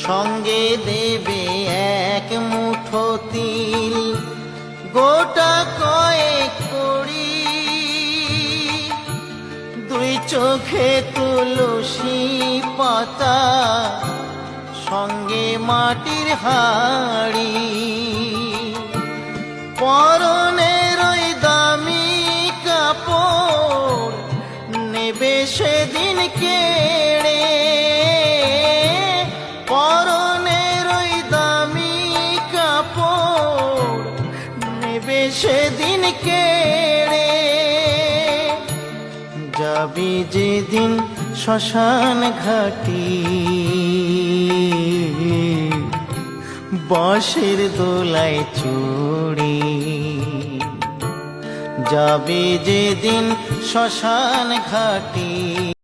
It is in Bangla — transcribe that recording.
সঙ্গে দেবে এক মুঠো তিল, গোটা কয়েক কড়ি, দুই চোখে তুলসী পাতা, সঙ্গে মাটির হাড়ি। পরনের ওই দামি কাপড় নেবে সেদিন কেড়ে, পরনের ওই দামি কাপড় নেবে সেদিন কেড়ে। যাবি যেদিন শ্মশান ঘাটি, বাঁশের দোলায় চড়ে। যাবি যেদিন শ্মশান ঘাটি,